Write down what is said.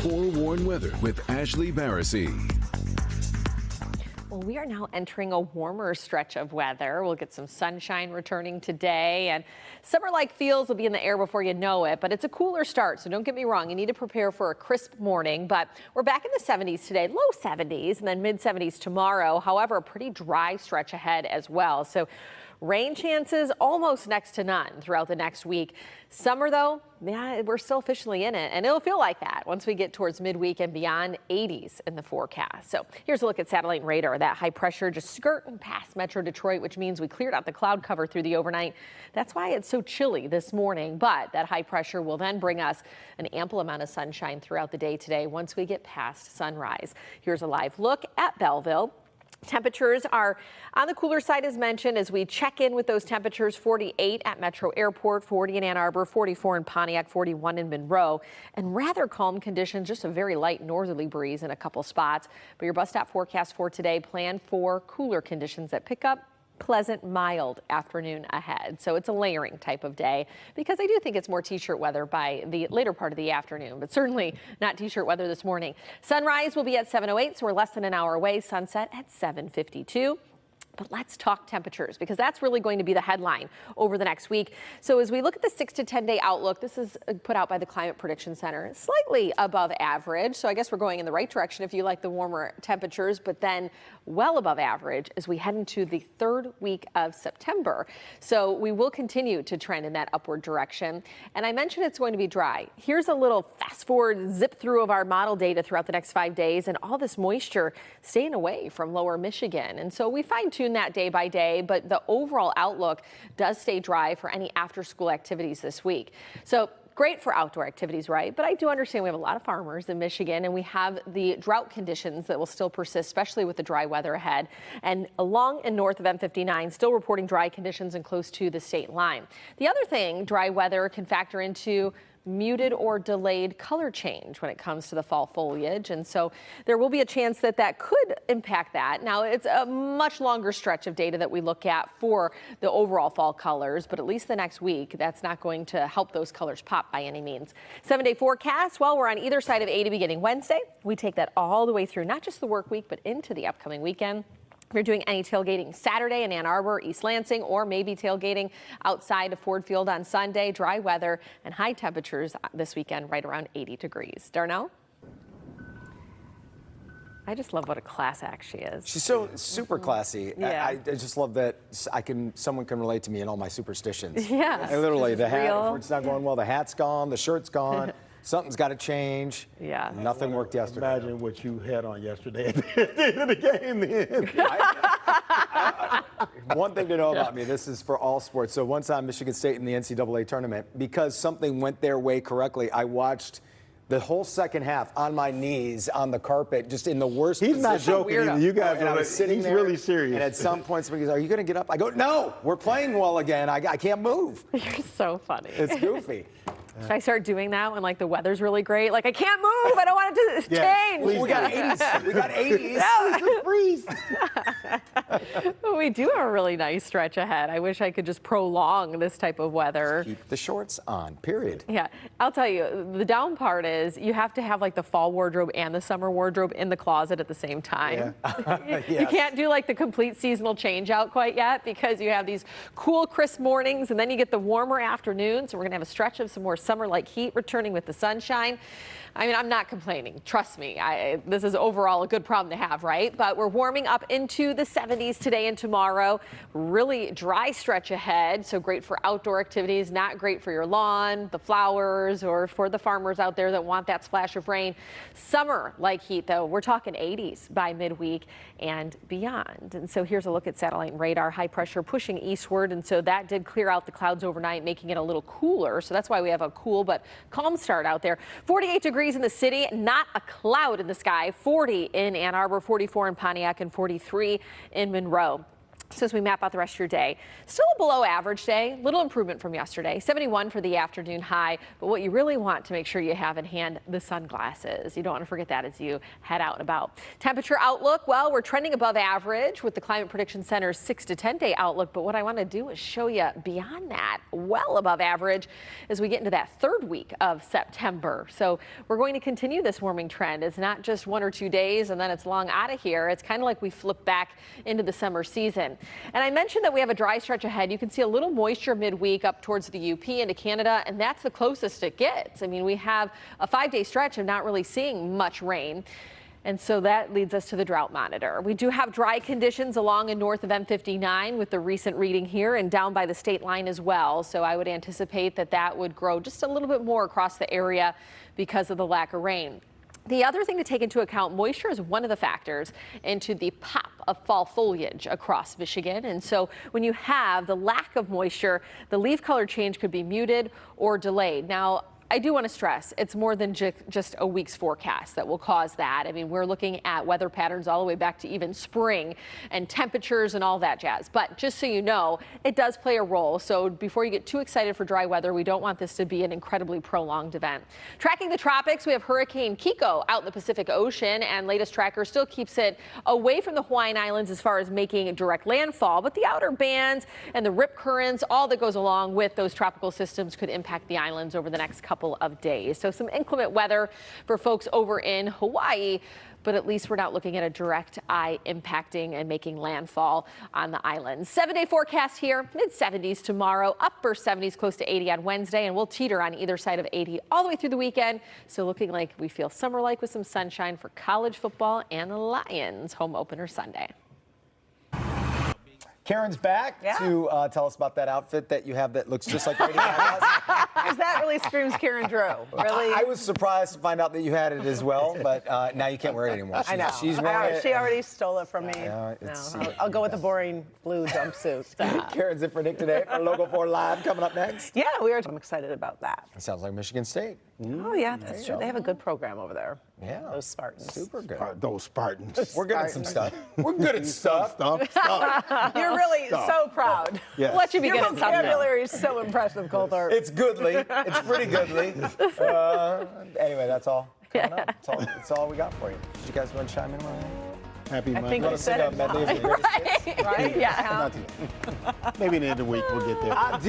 Forewarned weather with Ashlee Baracy. Well, we are now entering a warmer stretch of weather. We'll get some sunshine returning today, and summer-like feels will be in the air before you know it, but it's a cooler start, so don't get me wrong. You need to prepare for a crisp morning, but we're back in the 70s today, low 70s, and then mid-70s tomorrow. However, a pretty dry stretch ahead as well. So rain chances almost next to none throughout the next week. Summer, though, yeah, we're still officially in it, and it'll feel like that once we get towards midweek and beyond. 80s in the forecast. So here's a look at satellite radar. That high pressure just skirting past Metro Detroit, which means we cleared out the cloud cover through the overnight. That's why it's so chilly this morning, but that high pressure will then bring us an ample amount of sunshine throughout the day today once we get past sunrise. Here's a live look at Belleville. Temperatures are on the cooler side, as mentioned, as we check in with those temperatures. 48 at Metro Airport, 40 in Ann Arbor, 44 in Pontiac, 41 in Monroe, and rather calm conditions, just a very light northerly breeze in a couple spots. But your bus stop forecast for today, plan for cooler conditions that pick up. Pleasant, mild afternoon ahead. So it's a layering type of day because I do think it's more t-shirt weather by the later part of the afternoon, but certainly not t-shirt weather this morning. Sunrise will be at 7:08, so we're less than an hour away. Sunset at 7:52. But let's talk temperatures because that's really going to be the headline over the next week. So as we look at the 6 to 10 day outlook, this is put out by the Climate Prediction Center, slightly above average. So I guess we're going in the right direction if you like the warmer temperatures, but then well above average as we head into the third week of September. So we will continue to trend in that upward direction. And I mentioned it's going to be dry. Here's a little fast forward zip through of our model data throughout the next 5 days, and all this moisture staying away from lower Michigan. And so we fine-tune that day by day, but the overall outlook does stay dry for any after-school activities this week. So great for outdoor activities, right? But I do understand we have a lot of farmers in Michigan, and we have the drought conditions that will still persist, especially with the dry weather ahead. And along and north of M59, still reporting dry conditions and close to the state line. The other thing dry weather can factor into muted or delayed color change when it comes to the fall foliage, and so there will be a chance that that could impact that. Now, it's a much longer stretch of data that we look at for the overall fall colors, but at least the next week, that's not going to help those colors pop by any means. 7-day forecast, well, we're on either side of 80 beginning Wednesday. We take that all the way through, not just the work week, but into the upcoming weekend. If you're doing any tailgating Saturday in Ann Arbor, East Lansing, or maybe tailgating outside of Ford Field on Sunday, dry weather and high temperatures this weekend, right around 80 degrees. Darnell? I just love what a class act she is. She's so super classy. Yeah. I just love that someone can relate to me in all my superstitions. Yeah. I literally, the hat, real. if it's not going well, the hat's gone, the shirt's gone. Something's got to change. Yeah. Nothing worked yesterday. Imagine what you had on yesterday at the end of the game. One thing to know about me, this is for all sports. So one time Michigan State in the NCAA tournament, because something went their way correctly, I watched the whole second half on my knees on the carpet, just in the worst He's position. not joking either. You guys And I was sitting he's there, really serious. And at some point, somebody goes, "Are you going to get up?" I go, "No, we're playing well again. I can't move." You're so funny. It's goofy. Should I start doing that when, like, the weather's really great? Like, I can't move. I don't want it to change. We got 80s. We got 80s. Freeze. Well, we do have a really nice stretch ahead. I wish I could just prolong this type of weather. Keep the shorts on, period. Yeah, I'll tell you, the down part is you have to have like the fall wardrobe and the summer wardrobe in the closet at the same time. Yeah. You can't do like the complete seasonal change out quite yet because you have these cool, crisp mornings and then you get the warmer afternoons. So we're going to have a stretch of some more summer-like heat returning with the sunshine. I mean, I'm not complaining. Trust me. This is overall a good problem to have, right? But we're warming up into the 70s today and tomorrow. Really dry stretch ahead, so great for outdoor activities, not great for your lawn, the flowers, or for the farmers out there that want that splash of rain. Summer-like heat, though. We're talking 80s by midweek and beyond. And so here's a look at satellite radar. High pressure pushing eastward, and so that did clear out the clouds overnight, making it a little cooler. So that's why we have a cool but calm start out there. 48 degrees in the city, not a cloud in the sky. 40 in Ann Arbor, 44 in Pontiac, and 43 in Monroe. So as we map out the rest of your day, still a below average day, little improvement from yesterday, 71 for the afternoon high. But what you really want to make sure you have in hand, the sunglasses. You don't want to forget that as you head out and about. Temperature outlook, well, we're trending above average with the Climate Prediction Center's 6 to 10 day outlook. But what I want to do is show you beyond that, well above average as we get into that third week of September. So we're going to continue this warming trend. It's not just 1 or 2 days and then it's long out of here. It's kind of like we flip back into the summer season. And I mentioned that we have a dry stretch ahead. You can see a little moisture midweek up towards the UP into Canada, and that's the closest it gets. I mean, we have a 5-day stretch of not really seeing much rain. And so that leads us to the drought monitor. We do have dry conditions along and north of M59 with the recent reading here and down by the state line as well. So I would anticipate that that would grow just a little bit more across the area because of the lack of rain. The other thing to take into account, moisture is one of the factors into the pop of fall foliage across Michigan. And so when you have the lack of moisture, the leaf color change could be muted or delayed. Now, I do want to stress it's more than just a week's forecast that will cause that. I mean, we're looking at weather patterns all the way back to even spring and temperatures and all that jazz. But just so you know, it does play a role. So before you get too excited for dry weather, we don't want this to be an incredibly prolonged event. Tracking the tropics, we have Hurricane Kiko out in the Pacific Ocean, and latest tracker still keeps it away from the Hawaiian Islands as far as making direct landfall. But the outer bands and the rip currents, all that goes along with those tropical systems could impact the islands over the next couple of days. So some inclement weather for folks over in Hawaii, but at least we're not looking at a direct eye impacting and making landfall on the islands. 7-day forecast here, mid-70s tomorrow, upper 70s, close to 80 on Wednesday, and we'll teeter on either side of 80 all the way through the weekend. So looking like we feel summer-like with some sunshine for college football and the Lions home opener Sunday. Karen's back to tell us about that outfit that you have that looks just like Lady Gaga's. Because that really screams Karen Drew. Really? I was surprised to find out that you had it as well, but now you can't wear it anymore. I know. She's wearing it. She already stole it from me. Yeah, I'll go with the boring blue jumpsuit. Karen's in for Nick today for Local 4 Live coming up next. Yeah, I'm excited about that. It sounds like Michigan State. Oh, yeah, that's true. They have a good program over there. Yeah. Those Spartans. Super good. Those Spartans. We're good at some stuff. We're good at stuff. Stuff. You're really so proud. Yes. We'll let you Your begin at something. vocabulary is so impressive, Coulthard. It's goodly. It's pretty goodly. Anyway, that's all coming up. That's all we got for you. Did you guys want to chime in on anything? Happy I Monday. think Want you to sing said a it. medley of your greatest hits? Right? Yeah. Maybe in the end of the week we'll get there. I do.